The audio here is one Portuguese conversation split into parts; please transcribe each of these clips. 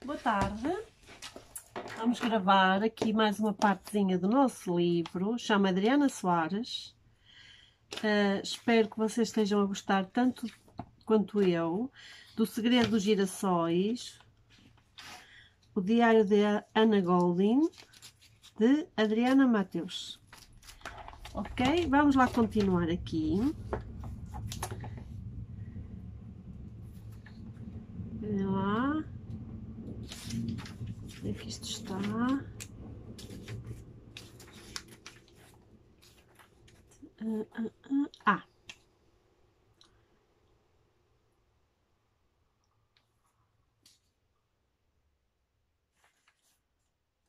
Boa tarde. Vamos gravar aqui mais uma partezinha do nosso livro. Chama Adriana Soares. Espero que vocês estejam a gostar tanto quanto eu do Segredo dos Girassóis, o Diário de Ana Goldin, de Adriana Mateus. Ok? Vamos lá continuar aqui. Olha lá. Onde é que isto está?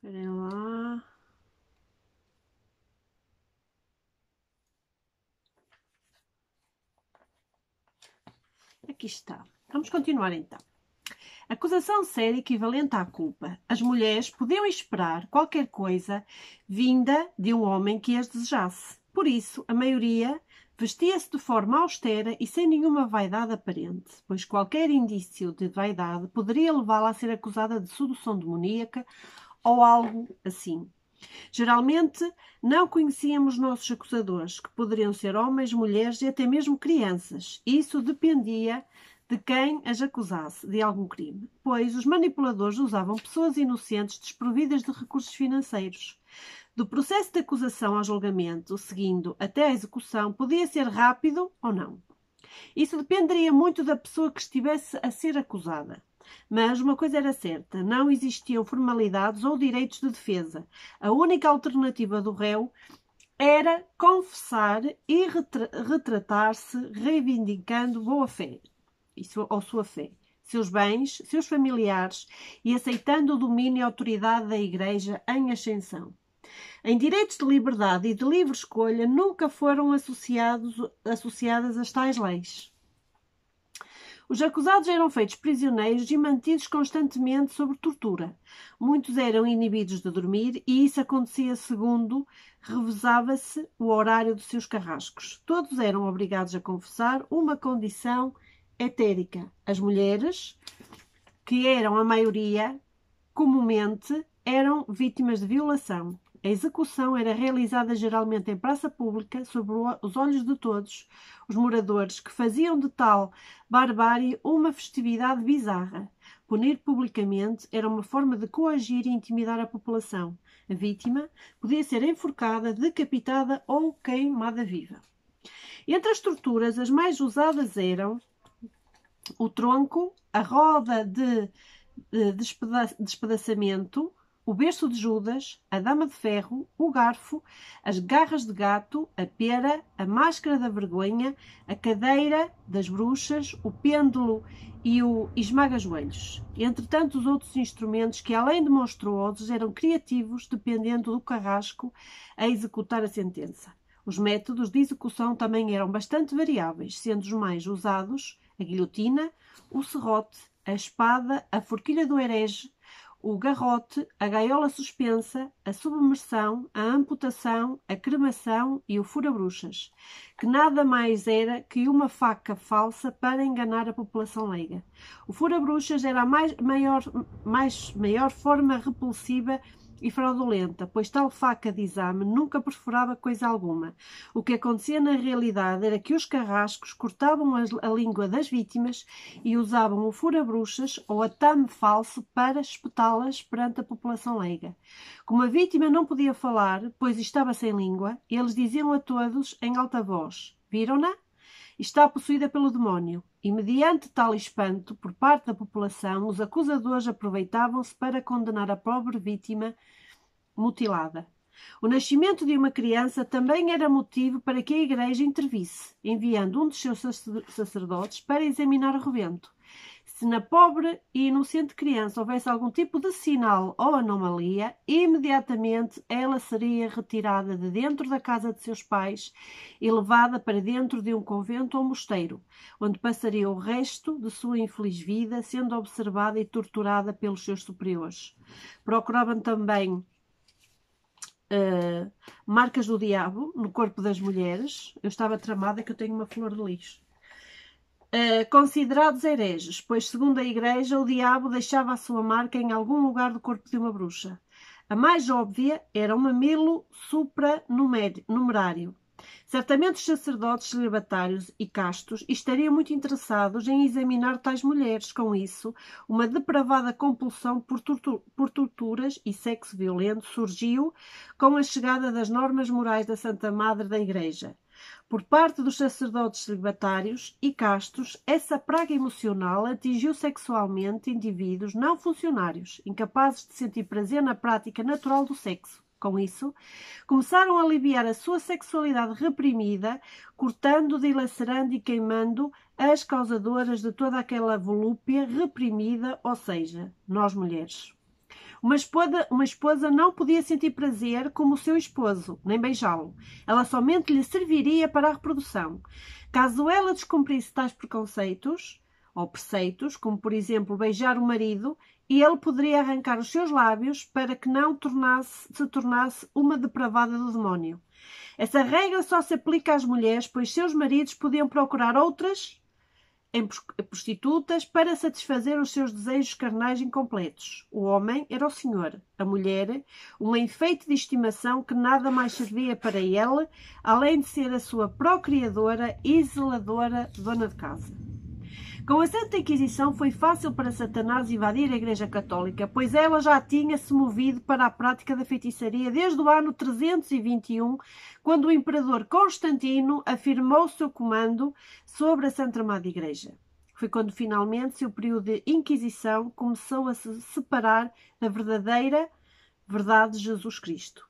Esperem lá. Aqui está. Vamos continuar então. Acusação séria equivalente à culpa. As mulheres podiam esperar qualquer coisa vinda de um homem que as desejasse. Por isso, a maioria vestia-se de forma austera e sem nenhuma vaidade aparente, pois qualquer indício de vaidade poderia levá-la a ser acusada de sedução demoníaca ou algo assim. Geralmente, não conhecíamos nossos acusadores, que poderiam ser homens, mulheres e até mesmo crianças. Isso dependia de quem as acusasse de algum crime, pois os manipuladores usavam pessoas inocentes desprovidas de recursos financeiros. Do processo de acusação ao julgamento, seguindo até à execução, podia ser rápido ou não. Isso dependeria muito da pessoa que estivesse a ser acusada. Mas uma coisa era certa, não existiam formalidades ou direitos de defesa. A única alternativa do réu era confessar e retratar-se reivindicando boa-fé, ou sua fé, seus bens, seus familiares e aceitando o domínio e a autoridade da Igreja em ascensão. Em direitos de liberdade e de livre escolha nunca foram associadas as tais leis. Os acusados eram feitos prisioneiros e mantidos constantemente sob tortura. Muitos eram inibidos de dormir e isso acontecia segundo revezava-se o horário dos seus carrascos. Todos eram obrigados a confessar uma condição etérica. As mulheres, que eram a maioria, comumente eram vítimas de violação. A execução era realizada geralmente em praça pública, sob os olhos de todos os moradores, que faziam de tal barbárie uma festividade bizarra. Punir publicamente era uma forma de coagir e intimidar a população. A vítima podia ser enforcada, decapitada ou queimada viva. Entre as torturas, as mais usadas eram o tronco, a roda de despedaçamento, o berço de Judas, a dama de ferro, o garfo, as garras de gato, a pera, a máscara da vergonha, a cadeira das bruxas, o pêndulo e o esmaga-joelhos. Entre tantos outros instrumentos que, além de monstruosos, eram criativos, dependendo do carrasco a executar a sentença. Os métodos de execução também eram bastante variáveis, sendo os mais usados a guilhotina, o serrote, a espada, a forquilha do herege, o garrote, a gaiola suspensa, a submersão, a amputação, a cremação e o fura-bruxas, que nada mais era que uma faca falsa para enganar a população leiga. O fura-bruxas era a maior forma repulsiva e fraudulenta, pois tal faca de exame nunca perfurava coisa alguma. O que acontecia na realidade era que os carrascos cortavam a língua das vítimas e usavam o fura-bruxas ou atame falso para espetá-las perante a população leiga. Como a vítima não podia falar, pois estava sem língua, eles diziam a todos em alta voz: "Viram-na? Está possuída pelo demónio", e mediante tal espanto por parte da população, os acusadores aproveitavam-se para condenar a pobre vítima mutilada. O nascimento de uma criança também era motivo para que a Igreja intervisse, enviando um dos seus sacerdotes para examinar o rebento. Se na pobre e inocente criança houvesse algum tipo de sinal ou anomalia, imediatamente ela seria retirada de dentro da casa de seus pais e levada para dentro de um convento ou mosteiro, onde passaria o resto de sua infeliz vida, sendo observada e torturada pelos seus superiores. Procuravam também marcas do diabo no corpo das mulheres. Eu estava tramada que eu tenho uma flor de lixo. considerados hereges, pois, segundo a Igreja, o diabo deixava a sua marca em algum lugar do corpo de uma bruxa. A mais óbvia era um mamilo supranumerário. Certamente os sacerdotes celibatários e castos estariam muito interessados em examinar tais mulheres. Com isso, uma depravada compulsão por torturas e sexo violento surgiu com a chegada das normas morais da Santa Madre da Igreja. Por parte dos sacerdotes celibatários e castos, essa praga emocional atingiu sexualmente indivíduos não funcionários, incapazes de sentir prazer na prática natural do sexo. Com isso, começaram a aliviar a sua sexualidade reprimida, cortando, dilacerando e queimando as causadoras de toda aquela volúpia reprimida, ou seja, nós mulheres. Uma esposa não podia sentir prazer como o seu esposo, nem beijá-lo. Ela somente lhe serviria para a reprodução. Caso ela descumprisse tais preconceitos ou preceitos, como por exemplo beijar o marido, ele poderia arrancar os seus lábios para que não se tornasse uma depravada do demónio. Essa regra só se aplica às mulheres, pois seus maridos podiam procurar outras em prostitutas para satisfazer os seus desejos carnais incompletos. O homem era o senhor, a mulher, um enfeite de estimação que nada mais servia para ele, além de ser a sua procriadora e zeladora dona de casa. Com a Santa Inquisição foi fácil para Satanás invadir a Igreja Católica, pois ela já tinha se movido para a prática da feitiçaria desde o ano 321, quando o imperador Constantino afirmou seu comando sobre a Santa Amada Igreja. Foi quando finalmente seu período de Inquisição começou a se separar da verdadeira verdade de Jesus Cristo.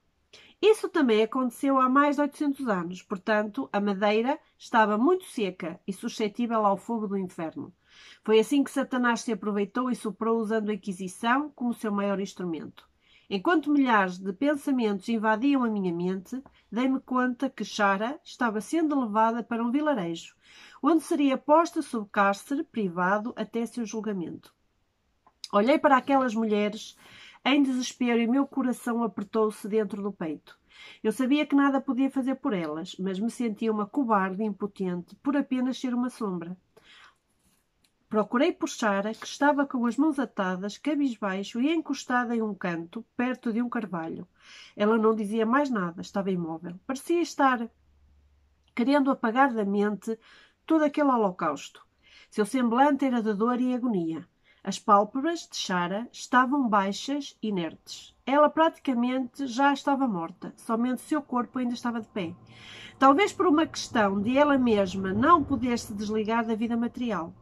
Isso também aconteceu há mais de 800 anos, portanto, a Madeira estava muito seca e suscetível ao fogo do inferno. Foi assim que Satanás se aproveitou e soprou usando a Inquisição como seu maior instrumento. Enquanto milhares de pensamentos invadiam a minha mente, dei-me conta que Chara estava sendo levada para um vilarejo, onde seria posta sob cárcere privado até seu julgamento. Olhei para aquelas mulheres em desespero e meu coração apertou-se dentro do peito. Eu sabia que nada podia fazer por elas, mas me sentia uma cobarde e impotente por apenas ser uma sombra. Procurei por Chara, que estava com as mãos atadas, cabisbaixo e encostada em um canto, perto de um carvalho. Ela não dizia mais nada, estava imóvel. Parecia estar querendo apagar da mente todo aquele holocausto. Seu semblante era de dor e agonia. As pálpebras de Chara estavam baixas, inertes. Ela praticamente já estava morta, somente seu corpo ainda estava de pé. Talvez por uma questão de ela mesma não poder se desligar da vida material.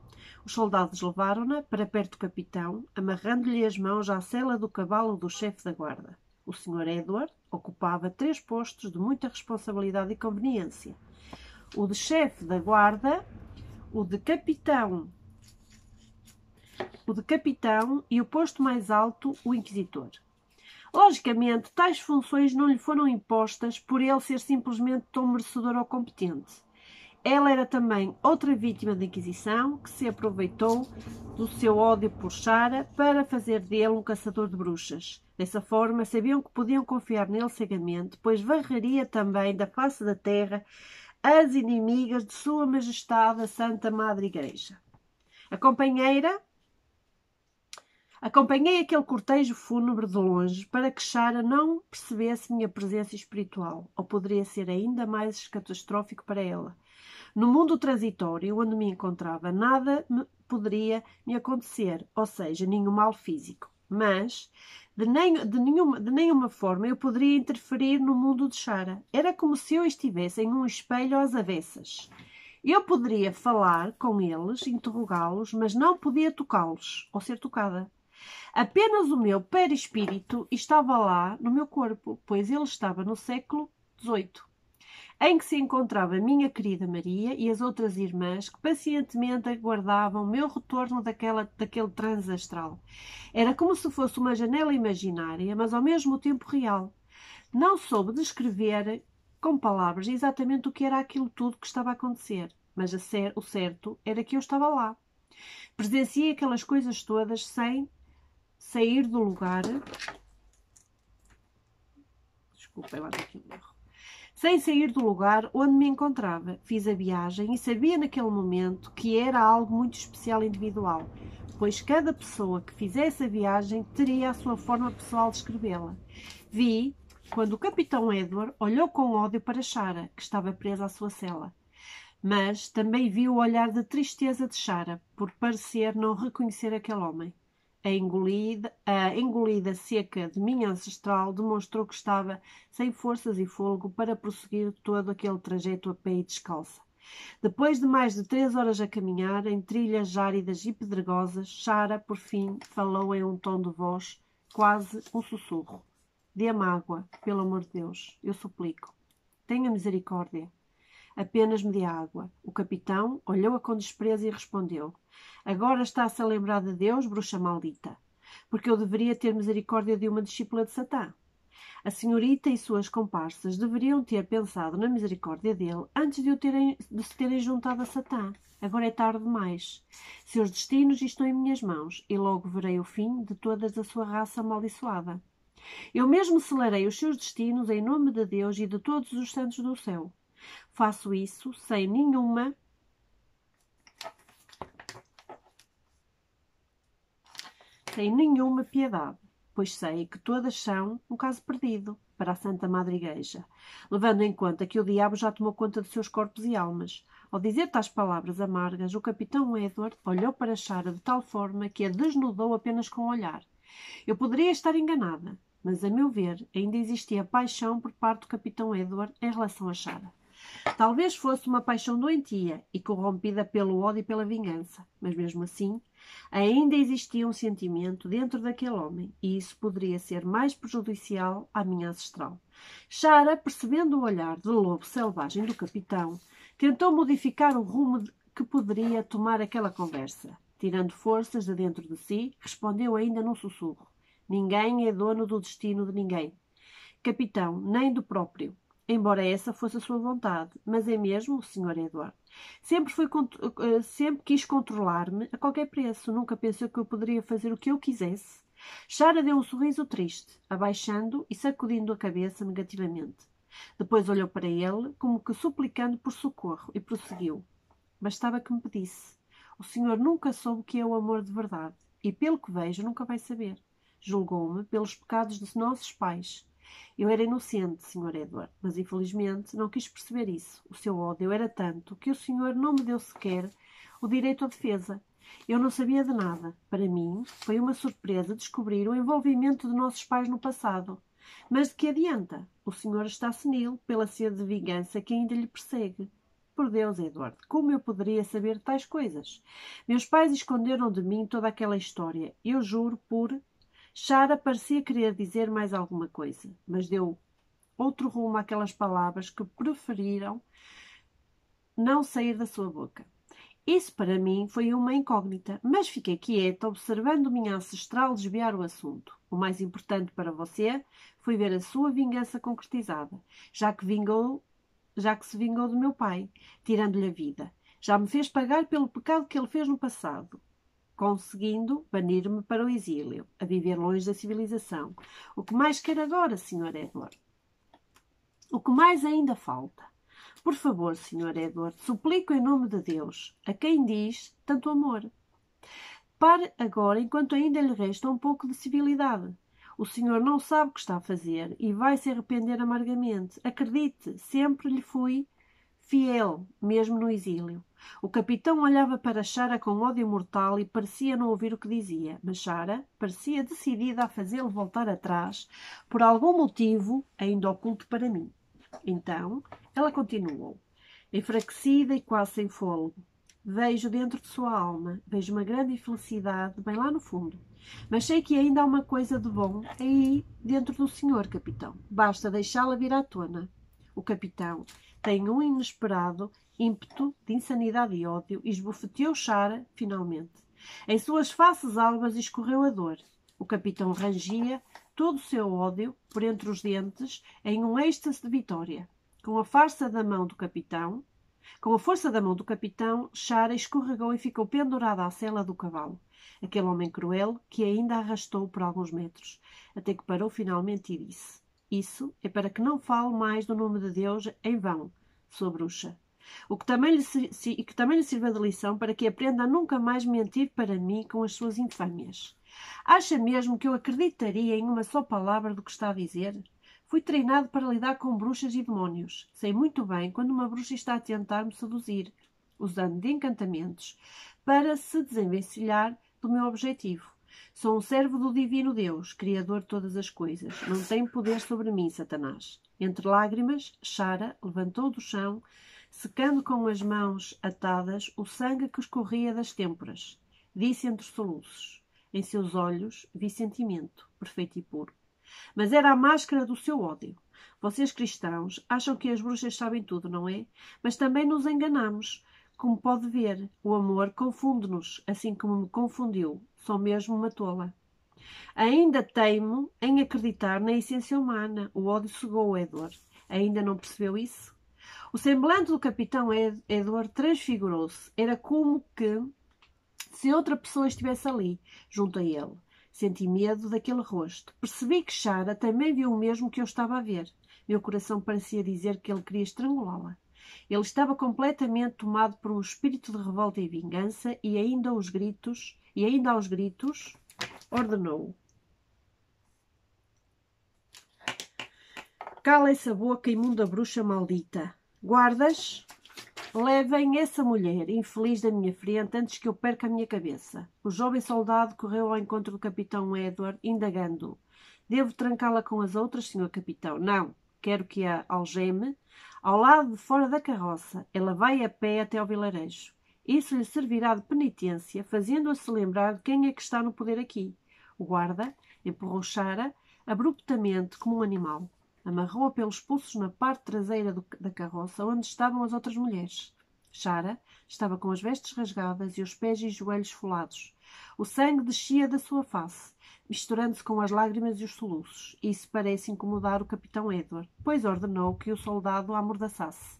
Os soldados levaram-na para perto do capitão, amarrando-lhe as mãos à sela do cavalo do chefe da guarda. O Sr. Edward ocupava 3 postos de muita responsabilidade e conveniência. O de chefe da guarda, o de capitão e o posto mais alto, o inquisitor. Logicamente, tais funções não lhe foram impostas por ele ser simplesmente tão merecedor ou competente. Ela era também outra vítima da Inquisição que se aproveitou do seu ódio por Chara para fazer dele um caçador de bruxas. Dessa forma, sabiam que podiam confiar nele cegamente, pois varreria também da face da terra as inimigas de Sua Majestade a Santa Madre Igreja. Acompanhei aquele cortejo fúnebre de longe para que Chara não percebesse minha presença espiritual, ou poderia ser ainda mais catastrófico para ela. No mundo transitório onde me encontrava, nada poderia me acontecer, ou seja, nenhum mal físico. Mas, de nenhuma forma, eu poderia interferir no mundo de Chara. Era como se eu estivesse em um espelho às avessas. Eu poderia falar com eles, interrogá-los, mas não podia tocá-los ou ser tocada. Apenas o meu perispírito estava lá no meu corpo, pois ele estava no século XVIII, em que se encontrava minha querida Maria e as outras irmãs que pacientemente aguardavam o meu retorno daquele transe astral. Era como se fosse uma janela imaginária, mas ao mesmo tempo real. Não soube descrever com palavras exatamente o que era aquilo tudo que estava a acontecer, mas o certo era que eu estava lá. Presenciei aquelas coisas todas sem sair do lugar. Desculpem lá aqui um erro. sem sair do lugar onde me encontrava. Fiz a viagem e sabia naquele momento que era algo muito especial e individual, pois cada pessoa que fizesse a viagem teria a sua forma pessoal de escrevê-la. Vi quando o capitão Edward olhou com ódio para Shara, que estava presa à sua cela. Mas também vi o olhar de tristeza de Shara, por parecer não reconhecer aquele homem. A engolida seca de minha ancestral demonstrou que estava sem forças e fôlego para prosseguir todo aquele trajeto a pé e descalça. Depois de mais de 3 horas a caminhar, em trilhas áridas e pedregosas, Shara, por fim, falou em um tom de voz, quase um sussurro. Dê-me água, pelo amor de Deus, eu suplico. Tenha misericórdia. Apenas me dê água. O capitão olhou-a com desprezo e respondeu: Agora está-se a lembrar de Deus, bruxa maldita, porque eu deveria ter misericórdia de uma discípula de Satã. A senhorita e suas comparsas deveriam ter pensado na misericórdia dele antes de se terem juntado a Satã. Agora é tarde demais. Seus destinos estão em minhas mãos e logo verei o fim de toda a sua raça amaldiçoada. Eu mesmo selarei os seus destinos em nome de Deus e de todos os santos do céu. Faço isso sem nenhuma piedade, pois sei que todas são um caso perdido para a Santa Madre Igreja, levando em conta que o diabo já tomou conta de seus corpos e almas. Ao dizer tais palavras amargas, o capitão Edward olhou para Shara de tal forma que a desnudou apenas com o olhar. Eu poderia estar enganada, mas a meu ver ainda existia paixão por parte do capitão Edward em relação a Shara. Talvez fosse uma paixão doentia e corrompida pelo ódio e pela vingança, mas mesmo assim, ainda existia um sentimento dentro daquele homem, e isso poderia ser mais prejudicial à minha ancestral. Shara, percebendo o olhar de lobo selvagem do capitão, tentou modificar o rumo que poderia tomar aquela conversa. Tirando forças de dentro de si, respondeu ainda num sussurro: Ninguém é dono do destino de ninguém. Capitão, nem do próprio. Embora essa fosse a sua vontade, mas é mesmo o Sr. Edward. Sempre quis controlar-me a qualquer preço. Nunca pensou que eu poderia fazer o que eu quisesse. Shara deu um sorriso triste, abaixando e sacudindo a cabeça negativamente. Depois olhou para ele, como que suplicando por socorro, e prosseguiu. Bastava que me pedisse. O senhor nunca soube o que é o amor de verdade, e pelo que vejo, nunca vai saber. Julgou-me pelos pecados de nossos pais. Eu era inocente, Sr. Edward, mas infelizmente não quis perceber isso. O seu ódio era tanto que o senhor não me deu sequer o direito à defesa. Eu não sabia de nada. Para mim, foi uma surpresa descobrir o envolvimento de nossos pais no passado. Mas de que adianta? O senhor está senil pela sede de vingança que ainda lhe persegue. Por Deus, Edward, como eu poderia saber tais coisas? Meus pais esconderam de mim toda aquela história. Eu juro por... Shara parecia querer dizer mais alguma coisa, mas deu outro rumo àquelas palavras que preferiram não sair da sua boca. Isso para mim foi uma incógnita, mas fiquei quieta observando minha ancestral desviar o assunto. O mais importante para você foi ver a sua vingança concretizada, já que se vingou do meu pai, tirando-lhe a vida. Já me fez pagar pelo pecado que ele fez no passado, conseguindo banir-me para o exílio, a viver longe da civilização. O que mais quer agora, Sr. Edward? O que mais ainda falta? Por favor, Sr. Edward, suplico em nome de Deus, a quem diz tanto amor. Pare agora, enquanto ainda lhe resta um pouco de civilidade. O senhor não sabe o que está a fazer e vai se arrepender amargamente. Acredite, sempre lhe fui fiel, mesmo no exílio. O capitão olhava para Shara com ódio mortal e parecia não ouvir o que dizia, mas Shara parecia decidida a fazê-lo voltar atrás, por algum motivo ainda oculto para mim. Então, ela continuou, enfraquecida e quase sem fôlego. Vejo dentro de sua alma, vejo uma grande infelicidade bem lá no fundo. Mas sei que ainda há uma coisa de bom aí dentro do senhor, capitão. Basta deixá-la vir à tona. O capitão tem um inesperado ímpeto de insanidade e ódio e esbofeteou Shara, finalmente. Em suas faces albas escorreu a dor. O capitão rangia todo o seu ódio por entre os dentes em um êxtase de vitória. Com a força da mão do capitão, Shara escorregou e ficou pendurada à sela do cavalo. Aquele homem cruel que ainda a arrastou por alguns metros, até que parou finalmente e disse: Isso é para que não fale mais do nome de Deus em vão, sua bruxa. O que também lhe sirva de lição para que aprenda a nunca mais mentir para mim com as suas infâmias. Acha mesmo que eu acreditaria em uma só palavra do que está a dizer? Fui treinado para lidar com bruxas e demónios. Sei muito bem quando uma bruxa está a tentar me seduzir, usando de encantamentos, para se desenvencilhar do meu objetivo. Sou um servo do divino Deus, Criador de todas as coisas. Não tem poder sobre mim, Satanás. Entre lágrimas, Shara levantou do chão, secando com as mãos atadas o sangue que escorria das têmporas. Disse entre soluços. Em seus olhos vi sentimento, perfeito e puro. Mas era a máscara do seu ódio. Vocês cristãos acham que as bruxas sabem tudo, não é? Mas também nos enganamos. Como pode ver, o amor confunde-nos, assim como me confundiu. Sou mesmo uma tola. Ainda teimo em acreditar na essência humana. O ódio cegou Edward. Ainda não percebeu isso? O semblante do capitão Edward transfigurou-se. Era como que se outra pessoa estivesse ali, junto a ele. Senti medo daquele rosto. Percebi que Shara também viu o mesmo que eu estava a ver. Meu coração parecia dizer que ele queria estrangulá-la. Ele estava completamente tomado por um espírito de revolta e vingança e ainda aos gritos ordenou: cala essa boca, imunda bruxa maldita. Guardas, levem essa mulher infeliz da minha frente antes que eu perca a minha cabeça. O jovem soldado correu ao encontro do capitão Edward, indagando-o. Devo trancá-la com as outras, senhor capitão? Não. Quero que a algeme ao lado de fora da carroça. Ela vai a pé até ao vilarejo. Isso lhe servirá de penitência, fazendo-a se lembrar de quem é que está no poder aqui. O guarda empurrou Shara abruptamente como um animal. Amarrou-a pelos pulsos na parte traseira da carroça, onde estavam as outras mulheres. Shara estava com as vestes rasgadas e os pés e joelhos esfolados. O sangue descia da sua face, misturando-se com as lágrimas e os soluços. Isso parece incomodar o capitão Edward, pois ordenou que o soldado a amordaçasse.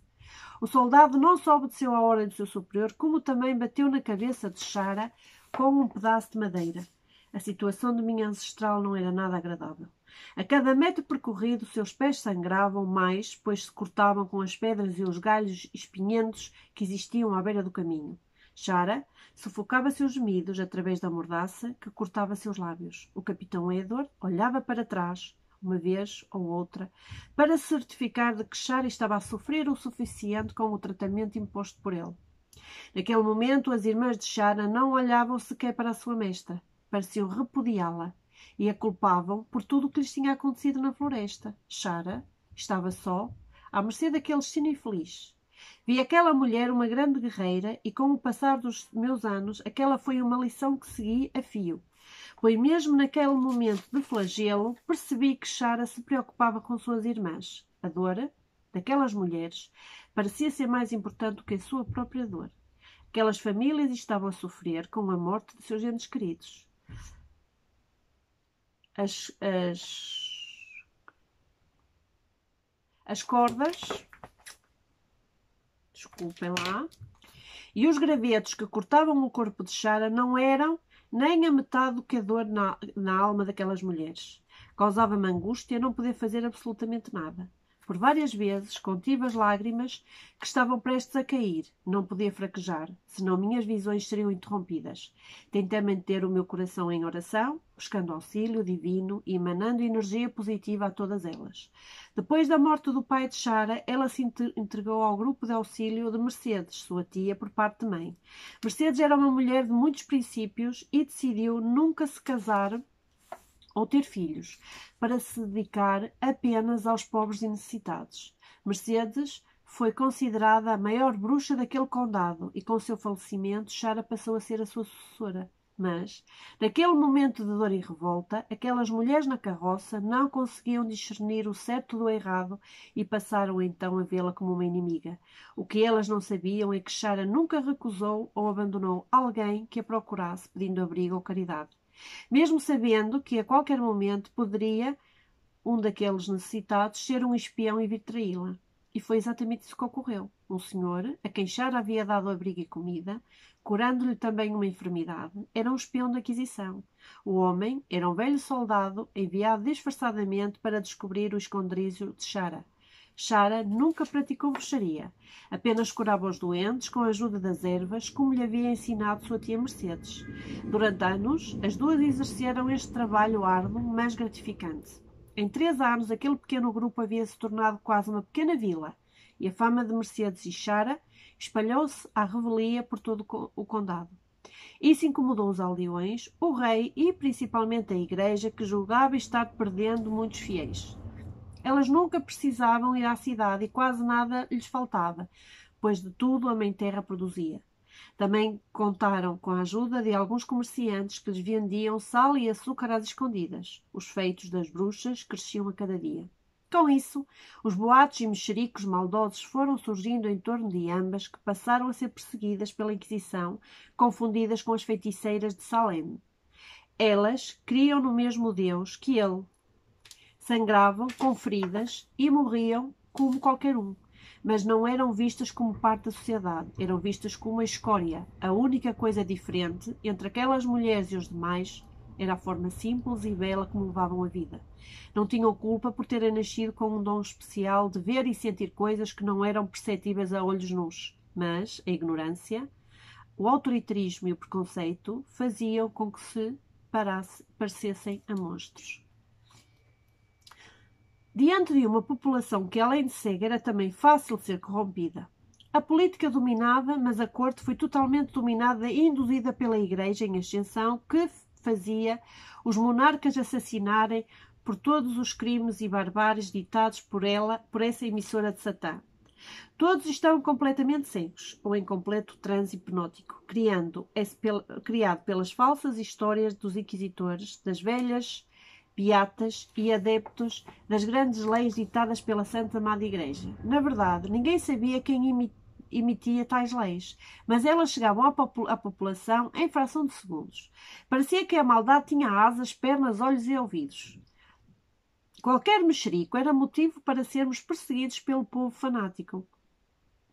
O soldado não só obedeceu à ordem do seu superior, como também bateu na cabeça de Shara com um pedaço de madeira. A situação de minha ancestral não era nada agradável. A cada metro percorrido, seus pés sangravam mais, pois se cortavam com as pedras e os galhos espinhentos que existiam à beira do caminho. Shara sufocava seus gemidos através da mordaça que cortava seus lábios. O capitão Edward olhava para trás, uma vez ou outra, para certificar de que Shara estava a sofrer o suficiente com o tratamento imposto por ele. Naquele momento, as irmãs de Shara não olhavam sequer para a sua mestra. Pareciam repudiá-la e a culpavam por tudo o que lhes tinha acontecido na floresta. Shara estava só, à mercê daquele destino infeliz. Vi aquela mulher uma grande guerreira e, com o passar dos meus anos, aquela foi uma lição que segui a fio. Pois mesmo naquele momento de flagelo, percebi que Shara se preocupava com suas irmãs. A dor daquelas mulheres parecia ser mais importante do que a sua própria dor. Aquelas famílias estavam a sofrer com a morte de seus entes queridos. As cordas, desculpem lá, e os gravetos que cortavam o corpo de Shara não eram nem a metade do que a dor na alma daquelas mulheres. Causava-me angústia não poder fazer absolutamente nada. Por várias vezes contive as lágrimas que estavam prestes a cair. Não podia fraquejar, senão minhas visões seriam interrompidas. Tentei manter o meu coração em oração, buscando auxílio divino e emanando energia positiva a todas elas. Depois da morte do pai de Shara, ela se entregou ao grupo de auxílio de Mercedes, sua tia por parte de mãe. Mercedes era uma mulher de muitos princípios e decidiu nunca se casar ou ter filhos, para se dedicar apenas aos pobres e necessitados. Mercedes foi considerada a maior bruxa daquele condado e, com seu falecimento, Shara passou a ser a sua sucessora. Mas, naquele momento de dor e revolta, aquelas mulheres na carroça não conseguiam discernir o certo do errado e passaram então a vê-la como uma inimiga. O que elas não sabiam é que Shara nunca recusou ou abandonou alguém que a procurasse pedindo abrigo ou caridade. Mesmo sabendo que a qualquer momento poderia um daqueles necessitados ser um espião e vir traí-la. E foi exatamente isso que ocorreu. um senhor, a quem Shara havia dado abrigo e comida, curando-lhe também uma enfermidade, era um espião da Inquisição. O homem era um velho soldado enviado disfarçadamente para descobrir o esconderijo de Shara. Shara nunca praticou bruxaria, apenas curava os doentes com a ajuda das ervas, como lhe havia ensinado sua tia Mercedes. Durante anos, as duas exerceram este trabalho árduo, mas gratificante. Em 3 anos, aquele pequeno grupo havia se tornado quase uma pequena vila, e a fama de Mercedes e Shara espalhou-se à revelia por todo o condado. Isso incomodou os aldeões, o rei e principalmente a igreja, que julgava estar perdendo muitos fiéis. Elas nunca precisavam ir à cidade e quase nada lhes faltava, pois de tudo a Mãe Terra produzia. Também contaram com a ajuda de alguns comerciantes que lhes vendiam sal e açúcar às escondidas. Os feitos das bruxas cresciam a cada dia. Com isso, os boatos e mexericos maldosos foram surgindo em torno de ambas, que passaram a ser perseguidas pela Inquisição, confundidas com as feiticeiras de Salem. Elas criam no mesmo Deus que ele. Sangravam com feridas e morriam como qualquer um, mas não eram vistas como parte da sociedade, eram vistas como a escória. A única coisa diferente entre aquelas mulheres e os demais era a forma simples e bela como levavam a vida. Não tinham culpa por terem nascido com um dom especial de ver e sentir coisas que não eram perceptíveis a olhos nus, mas a ignorância, o autoritarismo e o preconceito faziam com que se parecessem a monstros. Diante de uma população que, além de cega, era também fácil de ser corrompida. A política dominava, mas a corte foi totalmente dominada e induzida pela Igreja em ascensão, que fazia os monarcas assassinarem por todos os crimes e barbáries ditados por essa emissora de Satã. Todos estavam completamente cegos, ou em completo transe hipnótico, criado pelas falsas histórias dos inquisitores, das velhas beatas e adeptos das grandes leis ditadas pela Santa Amada Igreja. Na verdade, ninguém sabia quem emitia tais leis, mas elas chegavam à população em fração de segundos. Parecia que a maldade tinha asas, pernas, olhos e ouvidos. Qualquer mexerico era motivo para sermos perseguidos pelo povo fanático.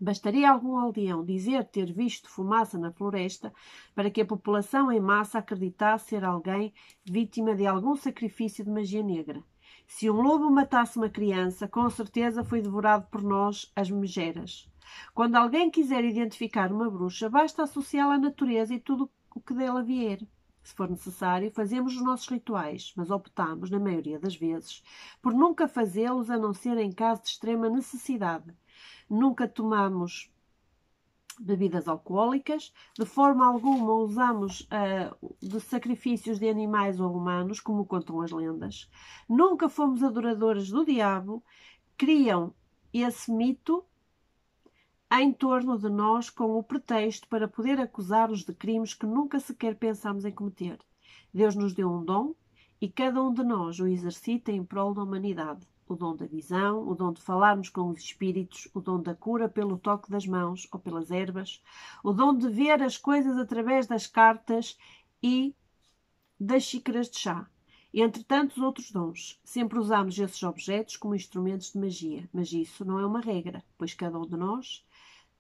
Bastaria algum aldeão dizer ter visto fumaça na floresta para que a população em massa acreditasse ser alguém vítima de algum sacrifício de magia negra. Se um lobo matasse uma criança, com certeza foi devorado por nós, as megeras. Quando alguém quiser identificar uma bruxa, basta associá-la à natureza e tudo o que dela vier. Se for necessário, fazemos os nossos rituais, mas optamos, na maioria das vezes, por nunca fazê-los a não ser em caso de extrema necessidade. Nunca tomamos bebidas alcoólicas, de forma alguma usamos de sacrifícios de animais ou humanos, como contam as lendas. Nunca fomos adoradores do diabo. Criam esse mito em torno de nós com o pretexto para poder acusar-nos de crimes que nunca sequer pensámos em cometer. Deus nos deu um dom e cada um de nós o exercita em prol da humanidade. O dom da visão, o dom de falarmos com os espíritos, o dom da cura pelo toque das mãos ou pelas ervas, o dom de ver as coisas através das cartas e das xícaras de chá. Entre tantos outros dons, sempre usamos esses objetos como instrumentos de magia, mas isso não é uma regra, pois cada um de nós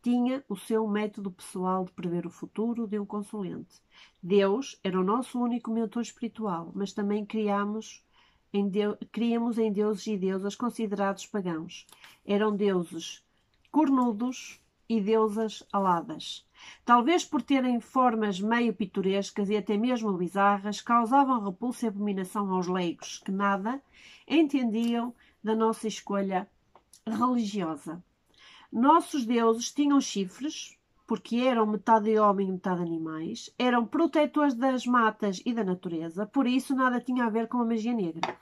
tinha o seu método pessoal de prever o futuro de um consulente. Deus era o nosso único mentor espiritual, mas também criamos em deuses e deusas considerados pagãos. Eram deuses cornudos e deusas aladas. Talvez por terem formas meio pitorescas e até mesmo bizarras, causavam repulsa e abominação aos leigos, que nada entendiam da nossa escolha religiosa. Nossos deuses tinham chifres, porque eram metade homem e metade animais, eram protetores das matas e da natureza, por isso nada tinha a ver com a magia negra,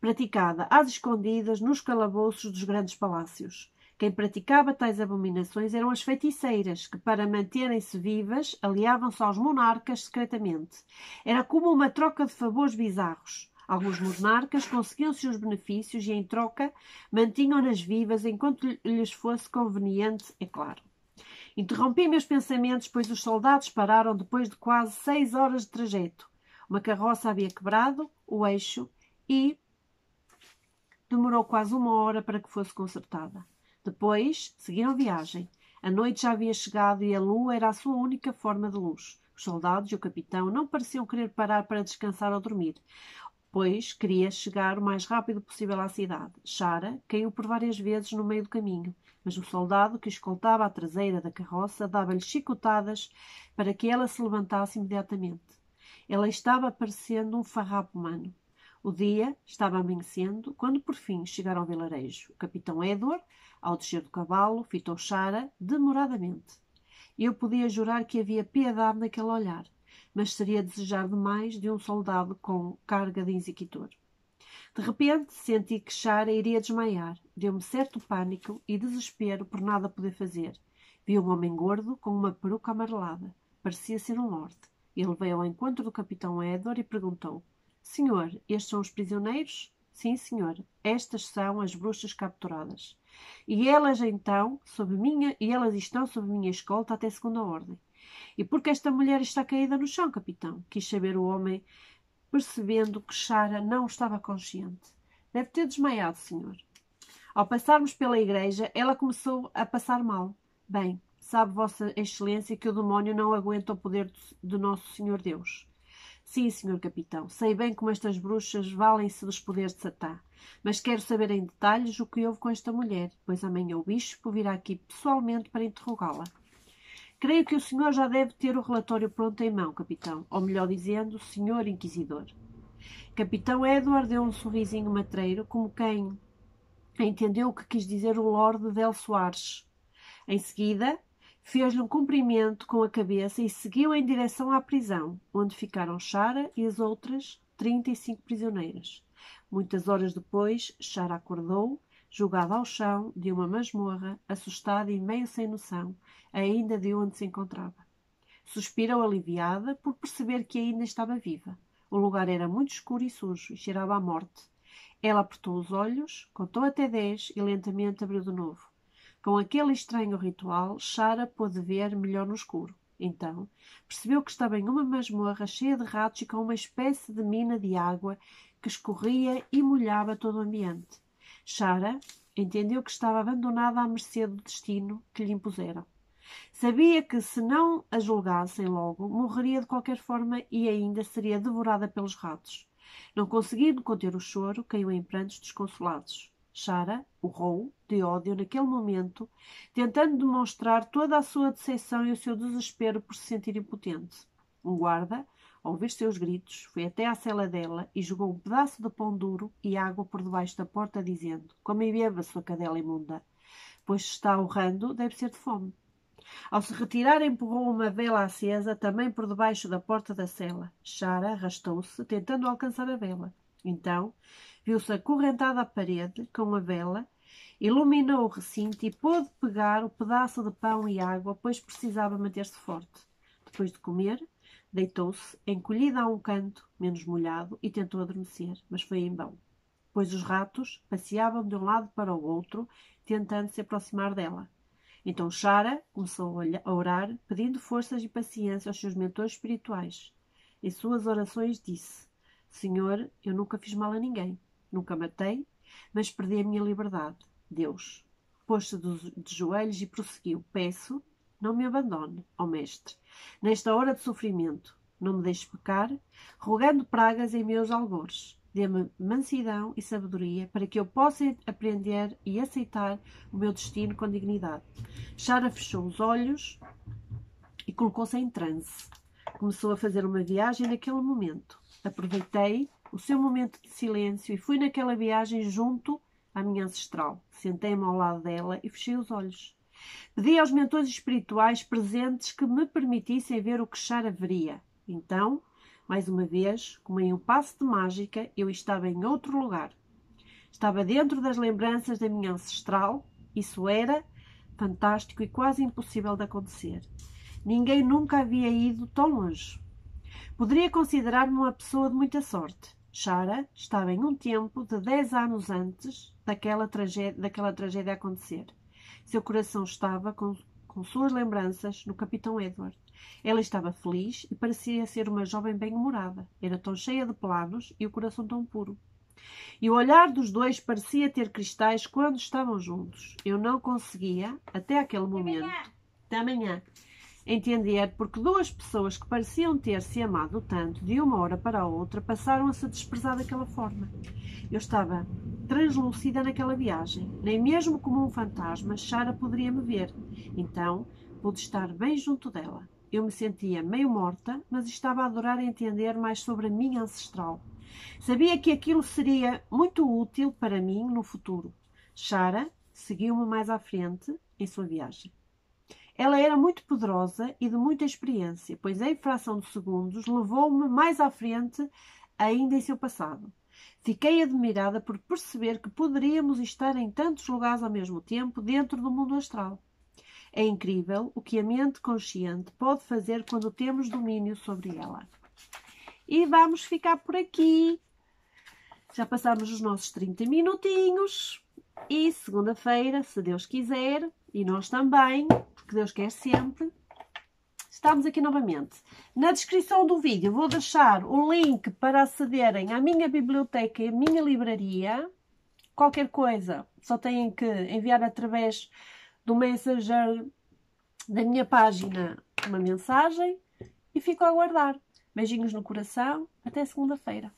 praticada às escondidas nos calabouços dos grandes palácios. Quem praticava tais abominações eram as feiticeiras, que, para manterem-se vivas, aliavam-se aos monarcas secretamente. Era como uma troca de favores bizarros. Alguns monarcas conseguiam seus benefícios e, em troca, mantinham-nas vivas enquanto lhes fosse conveniente, é claro. Interrompi meus pensamentos, pois os soldados pararam depois de quase 6 horas de trajeto. Uma carroça havia quebrado o eixo e demorou quase 1 hora para que fosse consertada. Depois, seguiram viagem. A noite já havia chegado e a lua era a sua única forma de luz. Os soldados e o capitão não pareciam querer parar para descansar ou dormir, pois queria chegar o mais rápido possível à cidade. Shara caiu por várias vezes no meio do caminho, mas o soldado que escoltava à traseira da carroça dava-lhe chicotadas para que ela se levantasse imediatamente. Ela estava parecendo um farrapo humano. O dia estava amanhecendo quando por fim chegaram ao vilarejo. O capitão Edward, ao descer do cavalo, fitou Shara demoradamente. Eu podia jurar que havia piedade naquele olhar, mas seria desejar demais de um soldado com carga de inquisitor. De repente, senti que Shara iria desmaiar. Deu-me certo pânico e desespero por nada poder fazer. Vi um homem gordo com uma peruca amarelada. Parecia ser um lorde. Ele veio ao encontro do capitão Edward e perguntou: Senhor, estes são os prisioneiros? Sim, senhor. Estas são as bruxas capturadas. E elas estão sob minha escolta até segunda ordem. E por que esta mulher está caída no chão, capitão? Quis saber o homem, percebendo que Shara não estava consciente. Deve ter desmaiado, senhor. Ao passarmos pela igreja, ela começou a passar mal. Bem, sabe vossa excelência que o demónio não aguenta o poder do nosso Senhor Deus. Sim, senhor capitão, sei bem como estas bruxas valem-se dos poderes de Satã, mas quero saber em detalhes o que houve com esta mulher, pois amanhã o bispo virá aqui pessoalmente para interrogá-la. Creio que o senhor já deve ter o relatório pronto em mão, capitão, ou melhor dizendo, senhor inquisidor. Capitão Edward deu um sorrisinho matreiro, como quem entendeu o que quis dizer o Lorde Del Soares. Em seguida, fez-lhe um cumprimento com a cabeça e seguiu em direção à prisão, onde ficaram Shara e as outras 35 prisioneiras. Muitas horas depois, Shara acordou, jogada ao chão de uma masmorra, assustada e meio sem noção, ainda de onde se encontrava. Suspirou aliviada por perceber que ainda estava viva. O lugar era muito escuro e sujo e cheirava à morte. Ela apertou os olhos, contou até 10 e lentamente abriu de novo. Com aquele estranho ritual, Shara pôde ver melhor no escuro. Então, percebeu que estava em uma masmorra cheia de ratos e com uma espécie de mina de água que escorria e molhava todo o ambiente. Shara entendeu que estava abandonada à mercê do destino que lhe impuseram. Sabia que, se não a julgassem logo, morreria de qualquer forma e ainda seria devorada pelos ratos. Não conseguindo conter o choro, caiu em prantos desconsolados. Shara urrou de ódio naquele momento, tentando demonstrar toda a sua decepção e o seu desespero por se sentir impotente. Um guarda, ao ouvir seus gritos, foi até à cela dela e jogou um pedaço de pão duro e água por debaixo da porta, dizendo: Come e beba, sua cadela imunda, pois se está urrando, deve ser de fome. Ao se retirar, empurrou uma vela acesa também por debaixo da porta da cela. Shara arrastou-se, tentando alcançar a vela. Então, viu-se acorrentada à parede com a vela, iluminou o recinto e pôde pegar o pedaço de pão e água, pois precisava manter-se forte. Depois de comer, deitou-se, encolhida a um canto, menos molhado, e tentou adormecer, mas foi em vão, pois os ratos passeavam de um lado para o outro, tentando se aproximar dela. Então Shara começou a orar, pedindo forças e paciência aos seus mentores espirituais. Em suas orações disse: Senhor, eu nunca fiz mal a ninguém, nunca matei, mas perdi a minha liberdade. Deus pôs-se de joelhos e prosseguiu: Peço, não me abandone, ó Mestre, nesta hora de sofrimento. Não me deixe pecar, rogando pragas em meus algores. Dê-me mansidão e sabedoria para que eu possa aprender e aceitar o meu destino com dignidade. Shara fechou os olhos e colocou-se em transe. Começou a fazer uma viagem naquele momento. Aproveitei o seu momento de silêncio e fui naquela viagem junto à minha ancestral. Sentei-me ao lado dela e fechei os olhos. Pedi aos mentores espirituais presentes que me permitissem ver o que Shara veria. Então, mais uma vez, como em um passo de mágica, eu estava em outro lugar. Estava dentro das lembranças da minha ancestral. Isso era fantástico e quase impossível de acontecer. Ninguém nunca havia ido tão longe. Poderia considerar-me uma pessoa de muita sorte. Shara estava em um tempo de 10 anos antes daquela tragédia acontecer. Seu coração estava com suas lembranças no capitão Edward. Ela estava feliz e parecia ser uma jovem bem-humorada. Era tão cheia de planos e o coração tão puro. E o olhar dos dois parecia ter cristais quando estavam juntos. Eu não conseguia, até aquele momento, até amanhã, entender porque duas pessoas que pareciam ter se amado tanto de uma hora para a outra passaram a se desprezar daquela forma. Eu estava translúcida naquela viagem. Nem mesmo como um fantasma, Shara poderia me ver. Então, pude estar bem junto dela. Eu me sentia meio morta, mas estava a adorar entender mais sobre a minha ancestral. Sabia que aquilo seria muito útil para mim no futuro. Shara seguiu-me mais à frente em sua viagem. Ela era muito poderosa e de muita experiência, pois em fração de segundos levou-me mais à frente ainda em seu passado. Fiquei admirada por perceber que poderíamos estar em tantos lugares ao mesmo tempo dentro do mundo astral. É incrível o que a mente consciente pode fazer quando temos domínio sobre ela. E vamos ficar por aqui. Já passamos os nossos 30 minutinhos. E segunda-feira, se Deus quiser, e nós também, porque Deus quer sempre, estamos aqui novamente. Na descrição do vídeo vou deixar o link para acederem à minha biblioteca e à minha livraria. Qualquer coisa, só têm que enviar através do Messenger da minha página uma mensagem e fico a aguardar. Beijinhos no coração, até segunda-feira.